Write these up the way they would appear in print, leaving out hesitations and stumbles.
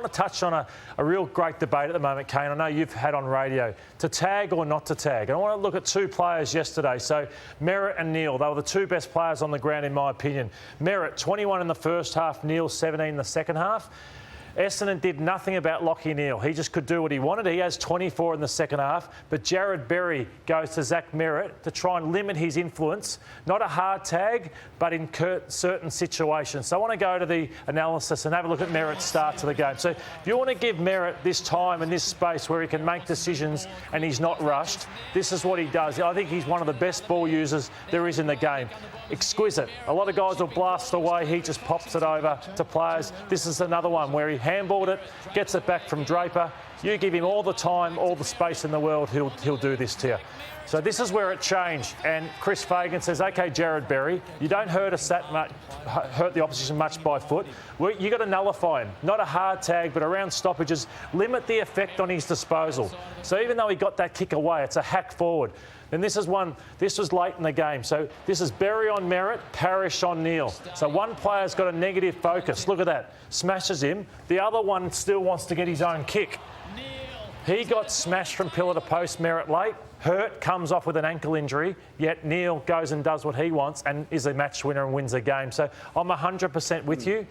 want to touch on a real great debate at the moment, Kane. I know you've had on radio, to tag or not to tag. And I want to look at two players yesterday. So Merritt and Neil, they were the two best players on the ground in my opinion. Merritt, 21 in the first half, Neil 17 in the second half. Essendon did nothing about Lachie Neale. He just could do what he wanted. He has 24 in the second half. But Jared Berry goes to Zach Merritt to try and limit his influence. Not a hard tag, but in certain situations. So I want to go to the analysis and have a look at Merritt's start to the game. So if you want to give Merritt this time and this space where he can make decisions and he's not rushed, this is what he does. I think he's one of the best ball users there is in the game. Exquisite. A lot of guys will blast away. He just pops it over to players. This is another one where he handballed it, gets it back from Draper. You give him all the time, all the space in the world, he'll do this to you. So this is where it changed. And Chris Fagan says, OK, Jared Berry, you don't hurt us that much, hurt the opposition much by foot. You got to nullify him. Not a hard tag, but around stoppages, limit the effect on his disposal. So even though he got that kick away, it's a hack forward. And this was late in the game. So this is Berry on Merritt, Parrish on Neale. So one player's got a negative focus. Look at that. Smashes him. The other one still wants to get his own kick. He got smashed from pillar to post, Merritt late. Hurt, comes off with an ankle injury, yet Neale goes and does what he wants and is a match winner and wins a game. So I'm 100% with you.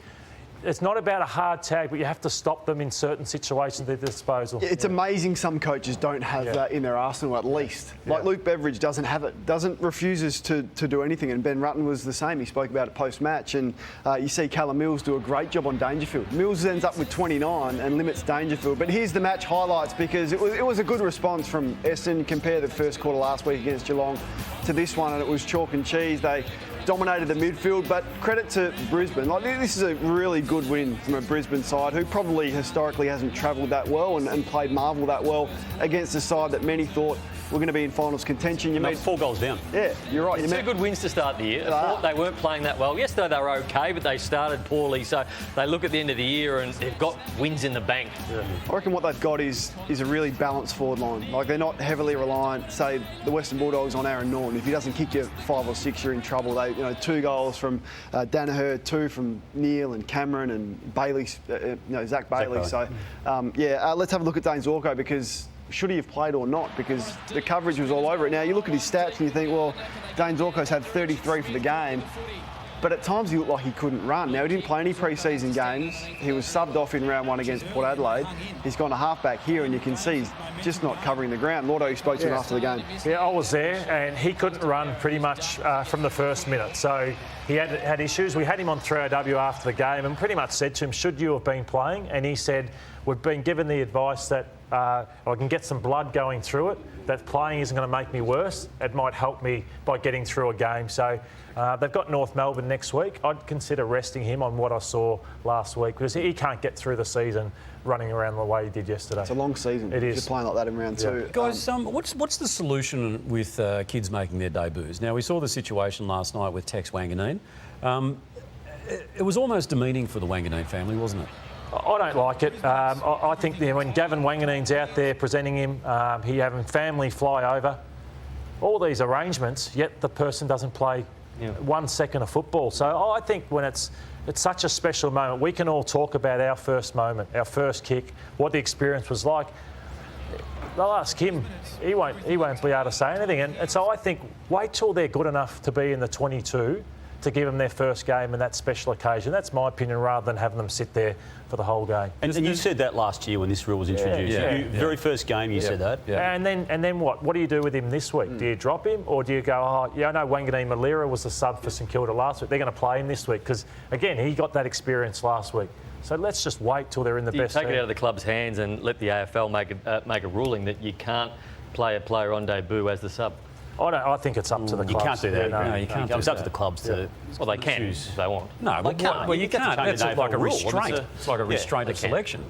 It's not about a hard tag, but you have to stop them in certain situations at their disposal. It's amazing some coaches don't have that in their arsenal at least. Like Luke Beveridge doesn't have it, refuses to do anything, and Ben Rutten was the same. He spoke about it post-match, and you see Callum Mills do a great job on Dangerfield. Mills ends up with 29 and limits Dangerfield, but here's the match highlights because it was a good response from Essendon. Compare the first quarter last week against Geelong to this one, and it was chalk and cheese. They dominated the midfield, but credit to Brisbane. Like, this is a really good win from a Brisbane side who probably historically hasn't travelled that well and played Marvel that well against a side that many thought were going to be in finals contention. You made 4 goals down. Yeah, you're right. It's 2 good wins to start the year. I thought they weren't playing that well. Yesterday they were okay, but they started poorly. So they look at the end of the year and they've got wins in the bank. Yeah. I reckon what they've got is a really balanced forward line. Like, they're not heavily reliant, say, the Western Bulldogs on Aaron Norton. If he doesn't kick you 5 or 6, you're in trouble. They, 2 goals from Danaher, 2 from Neale and Cameron and Bailey, Zach Bailey. So, let's have a look at Dane Zorko, because should he have played or not? Because the coverage was all over it. Now, you look at his stats and you think, well, Dane Zorko's had 33 for the game, but at times he looked like he couldn't run. Now, he didn't play any pre-season games. He was subbed off in round 1 against Port Adelaide. He's gone to half-back here, and you can see he's just not covering the ground. Lordo spoke to him after the game. Yeah, I was there, and he couldn't run pretty much from the first minute. So he had issues. We had him on 3OW after the game and pretty much said to him, should you have been playing? And he said, we've been given the advice that I can get some blood going through it, that playing isn't going to make me worse. It might help me by getting through a game. So they've got North Melbourne next week. I'd consider resting him on what I saw last week, because he can't get through the season running around the way he did yesterday. It's a long season. It is. Just playing like that in round 2. Guys, what's the solution with kids making their debuts? Now, we saw the situation last night with Tex Wanganeen. It was almost demeaning for the Wanganeen family, wasn't it? I don't like it. I think when Gavin Wanganeen's out there presenting him, he having family fly over, all these arrangements, yet the person doesn't play 1 second of football. So I think when it's such a special moment, we can all talk about our first moment, our first kick, what the experience was like. They'll ask him. He won't be able to say anything. And so I think wait till they're good enough to be in the 22 to give them their first game and that special occasion. That's my opinion, rather than having them sit there for the whole game. And you said that last year when this rule was introduced. Very first game you said that. Yeah. And then what? What do you do with him this week? Do you drop him, or do you go, I know Wanganeen Malira was the sub for St Kilda last week. They're going to play him this week because, again, he got that experience last week. So let's just wait till they're in the best take team. it out of the club's hands and let the AFL make a ruling that you can't play a player on debut as the sub. I think it's up to the clubs. You can't do that. No, you can't. It's up to the clubs to. Well, they can if they want. No, they can't. Well, you can't. That's like a restraint. It's like a restraint of they can. selection.